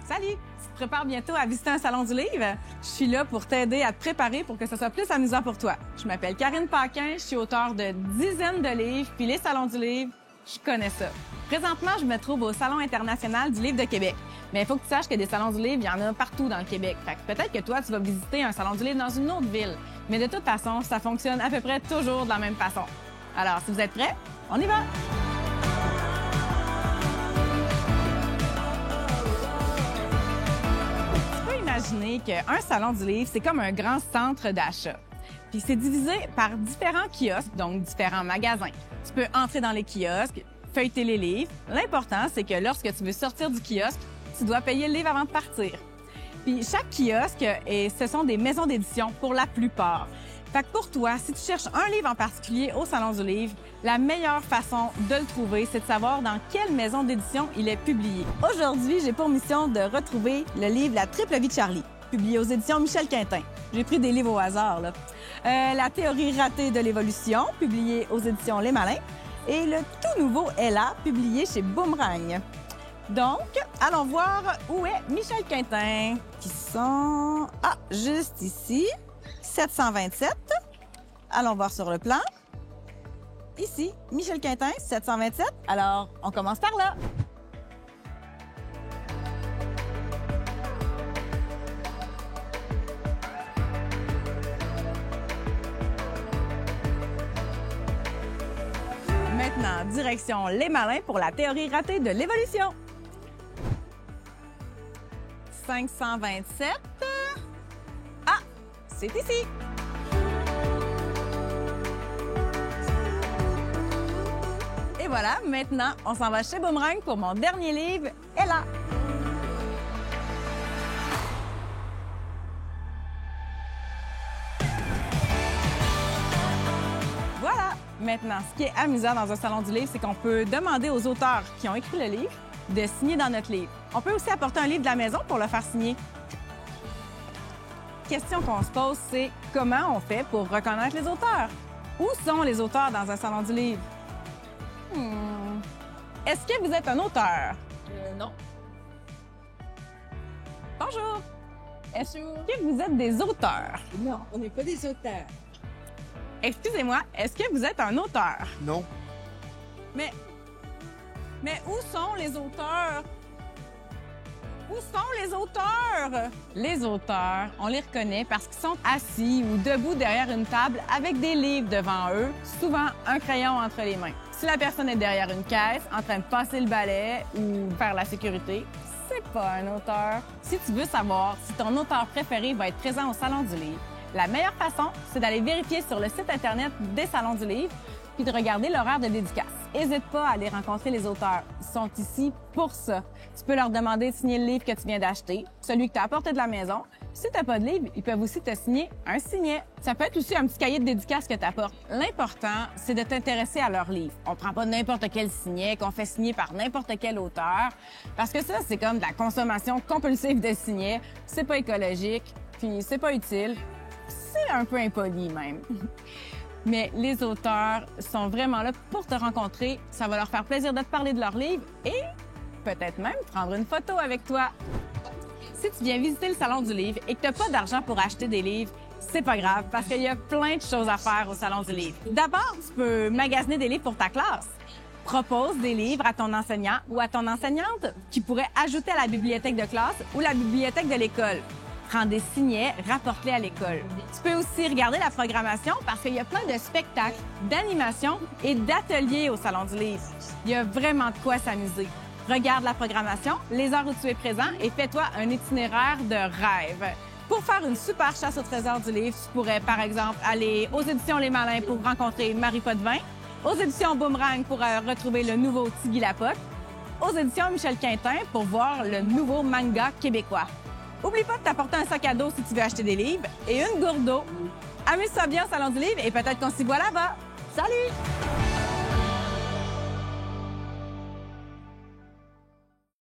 Salut! Tu te prépares bientôt à visiter un salon du livre? Je suis là pour t'aider à te préparer pour que ce soit plus amusant pour toi. Je m'appelle Karine Paquin, je suis auteure de dizaines de livres, puis les salons du livre, je connais ça. Présentement, je me trouve au Salon international du livre de Québec. Mais il faut que tu saches que des salons du livre, il y en a partout dans le Québec. Fait que peut-être que toi, tu vas visiter un salon du livre dans une autre ville. Mais de toute façon, ça fonctionne à peu près toujours de la même façon. Alors, si vous êtes prêts, on y va! Imaginez qu'un salon du livre, c'est comme un grand centre d'achat. Puis c'est divisé par différents kiosques, donc différents magasins. Tu peux entrer dans les kiosques, feuilleter les livres. L'important, c'est que lorsque tu veux sortir du kiosque, tu dois payer le livre avant de partir. Puis chaque kiosque, ce sont des maisons d'édition pour la plupart. Fait que pour toi, si tu cherches un livre en particulier au Salon du livre, la meilleure façon de le trouver, c'est de savoir dans quelle maison d'édition il est publié. Aujourd'hui, j'ai pour mission de retrouver le livre La triple vie de Charlie, publié aux éditions Michel Quintin. J'ai pris des livres au hasard, là. La théorie ratée de l'évolution, publié aux éditions Les Malins, et le tout nouveau Ella, publié chez Boomerang. Donc, allons voir où est Michel Quintin, qui sont... juste ici. 727. Allons voir sur le plan. Ici, Michel Quintin, 727. Alors, on commence par là. Maintenant, direction Les Malins pour la théorie ratée de l'évolution. 527. C'est ici. Et voilà, maintenant, on s'en va chez Boomerang pour mon dernier livre, Ella. Voilà. Maintenant, ce qui est amusant dans un salon du livre, c'est qu'on peut demander aux auteurs qui ont écrit le livre de signer dans notre livre. On peut aussi apporter un livre de la maison pour le faire signer. La question qu'on se pose, c'est comment on fait pour reconnaître les auteurs? Où sont les auteurs dans un salon du livre? Est-ce que vous êtes un auteur? Non. Bonjour. Est-ce que vous êtes des auteurs? Non, on n'est pas des auteurs. Excusez-moi, est-ce que vous êtes un auteur? Non. Mais où sont les auteurs? Où sont les auteurs? Les auteurs, on les reconnaît parce qu'ils sont assis ou debout derrière une table avec des livres devant eux, souvent un crayon entre les mains. Si la personne est derrière une caisse, en train de passer le balai ou faire la sécurité, c'est pas un auteur. Si tu veux savoir si ton auteur préféré va être présent au Salon du livre, la meilleure façon, c'est d'aller vérifier sur le site Internet des Salons du livre puis de regarder l'horaire de dédicace. N'hésite pas à aller rencontrer les auteurs. Ils sont ici pour ça. Tu peux leur demander de signer le livre que tu viens d'acheter, celui que tu as apporté de la maison. Si tu n'as pas de livre, ils peuvent aussi te signer un signet. Ça peut être aussi un petit cahier de dédicace que tu apportes. L'important, c'est de t'intéresser à leur livre. On prend pas n'importe quel signet qu'on fait signer par n'importe quel auteur, parce que ça, c'est comme de la consommation compulsive de signets. C'est pas écologique, puis c'est pas utile. C'est un peu impoli même. Mais les auteurs sont vraiment là pour te rencontrer. Ça va leur faire plaisir de te parler de leur livre et peut-être même prendre une photo avec toi. Si tu viens visiter le Salon du livre et que tu n'as pas d'argent pour acheter des livres, c'est pas grave parce qu'il y a plein de choses à faire au Salon du livre. D'abord, tu peux magasiner des livres pour ta classe. Propose des livres à ton enseignant ou à ton enseignante qui pourrait ajouter à la bibliothèque de classe ou la bibliothèque de l'école. Prends des signets, rapporte-les à l'école. Tu peux aussi regarder la programmation parce qu'il y a plein de spectacles, d'animations et d'ateliers au Salon du livre. Il y a vraiment de quoi s'amuser. Regarde la programmation, les heures où tu es présent et fais-toi un itinéraire de rêve. Pour faire une super chasse au trésor du livre, tu pourrais, par exemple, aller aux éditions Les Malins pour rencontrer Marie Potvin, aux éditions Boomerang pour retrouver le nouveau Tigui Lapoque, aux éditions Michel Quintin pour voir le nouveau manga québécois. Oublie pas de t'apporter un sac à dos si tu veux acheter des livres et une gourde d'eau. Amuse-toi bien au Salon du livre et peut-être qu'on s'y voit là-bas. Salut!